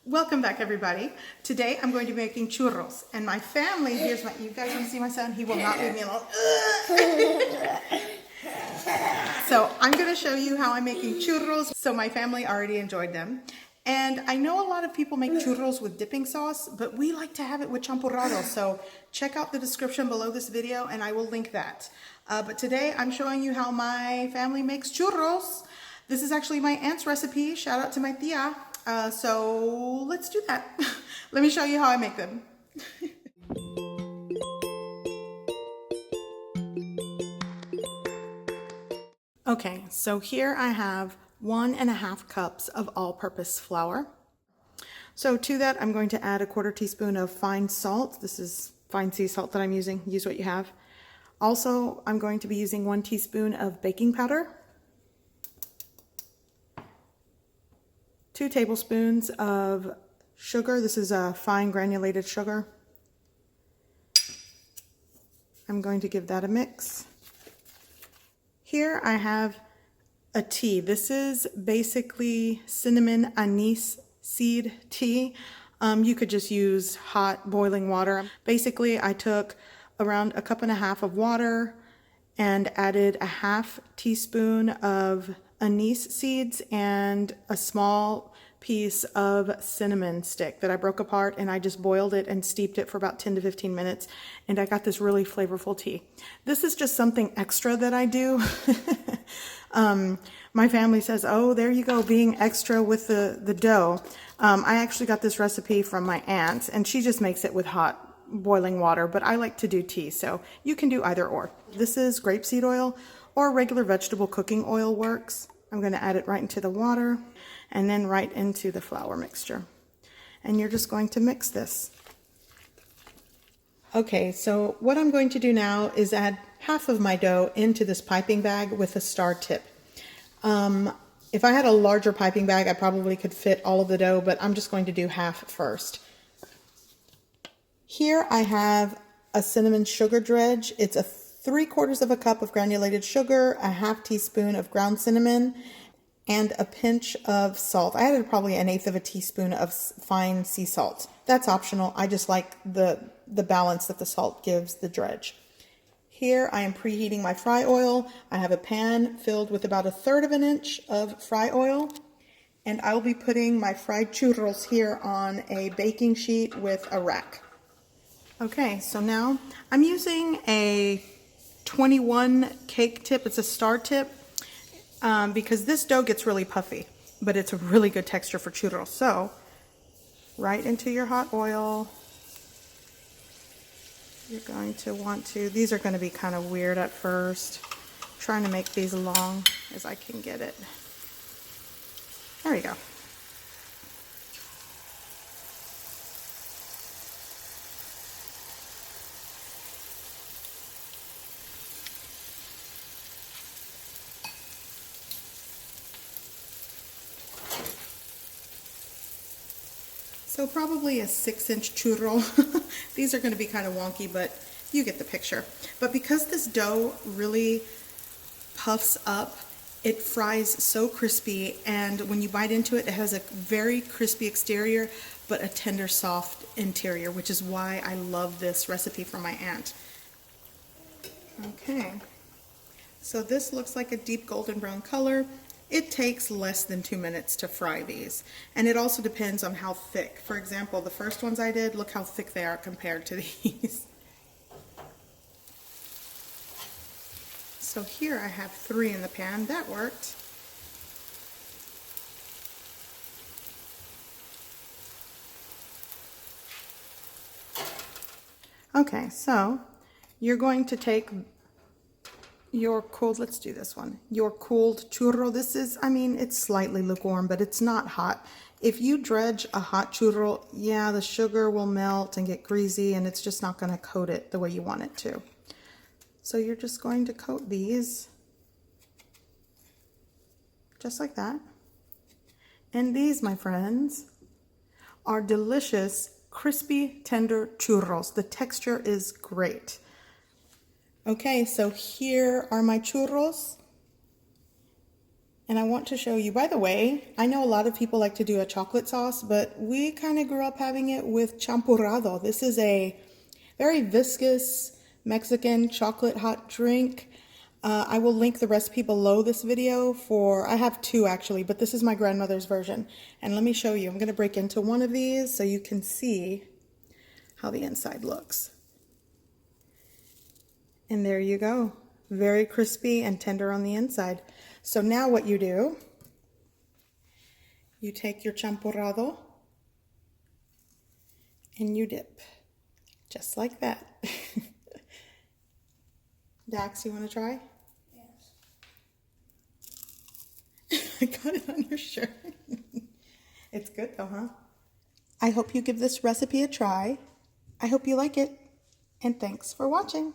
Welcome back, everybody. Today I'm going to be making churros, and my family, you guys want to see my son? He will not leave me alone. So I'm going to show you how I'm making churros. So my family already enjoyed them. And I know a lot of people make churros with dipping sauce, but we like to have it with champurrado. So check out the description below this video and I will link that. But today I'm showing you how my family makes churros. This is actually my aunt's recipe. Shout out to my tia. So let's do that. Let me show you how I make them. Okay, so here I have 1.5 cups of all-purpose flour. So to that, I'm going to add 1/4 teaspoon of fine salt. This is fine sea salt that I'm using. Use what you have. Also, I'm going to be using 1 teaspoon of baking powder, 2 tablespoons of sugar. This is a fine granulated sugar. I'm going to give that a mix. Here I have a tea. This is basically cinnamon anise seed tea. You could just use hot boiling water. Basically, I took around 1.5 cups of water and added 1/2 teaspoon of anise seeds and a small piece of cinnamon stick that I broke apart, and I just boiled it and steeped it for about 10 to 15 minutes, and I got this really flavorful tea. This is just something extra that I do. My family says, oh, there you go, being extra with the dough. I actually got this recipe from my aunt, and she just makes it with hot boiling water, but I like to do tea, so you can do either or. This is grapeseed oil or regular vegetable cooking oil works. I'm going to add it right into the water and then right into the flour mixture. And you're just going to mix this. Okay, so what I'm going to do now is add half of my dough into this piping bag with a star tip. If I had a larger piping bag, I probably could fit all of the dough, but I'm just going to do half first. Here I have a cinnamon sugar dredge. It's a 3/4 cup of granulated sugar, 1/2 teaspoon of ground cinnamon, and a pinch of salt. I added probably 1/8 teaspoon of fine sea salt. That's optional. I just like the balance that the salt gives the dredge. Here I am preheating my fry oil. I have a pan filled with about 1/3 inch of fry oil, and I'll be putting my fried churros here on a baking sheet with a rack. Okay, so now I'm using a 21 cake tip. It's a star tip because this dough gets really puffy, but it's a really good texture for churros. So right into your hot oil. You're going to want to, these are going to be kind of weird at first. I'm trying to make these long as I can get it. There we go. So probably a 6-inch churro. These are going to be kind of wonky, but you get the picture. But because this dough really puffs up, it fries so crispy, and when you bite into it, it has a very crispy exterior, but a tender, soft interior, which is why I love this recipe from my aunt. Okay, so this looks like a deep golden brown color. It takes less than 2 minutes to fry these, and it also depends on how thick. For example, the first ones I did, look how thick they are compared to these. So here I have 3 in the pan. That worked. Okay, so you're going to take your cooled, let's do this one, your cooled churro. This is, I mean, it's slightly lukewarm, but it's not hot. If you dredge a hot churro, yeah, the sugar will melt and get greasy, and it's just not going to coat it the way you want it to. So you're just going to coat these just like that. And these, my friends, are delicious, crispy, tender churros. The texture is great. Okay, so here are my churros. And I want to show you, by the way, I know a lot of people like to do a chocolate sauce, but we kind of grew up having it with champurrado. This is a very viscous Mexican chocolate hot drink. I will link the recipe below this video I have two actually, but this is my grandmother's version. And let me show you. I'm going to break into one of these so you can see how the inside looks. And there you go. Very crispy and tender on the inside. So now what you do, you take your champurrado and you dip, just like that. Dax, you want to try? Yes. I got it on your shirt. It's good though, huh? I hope you give this recipe a try. I hope you like it, and thanks for watching.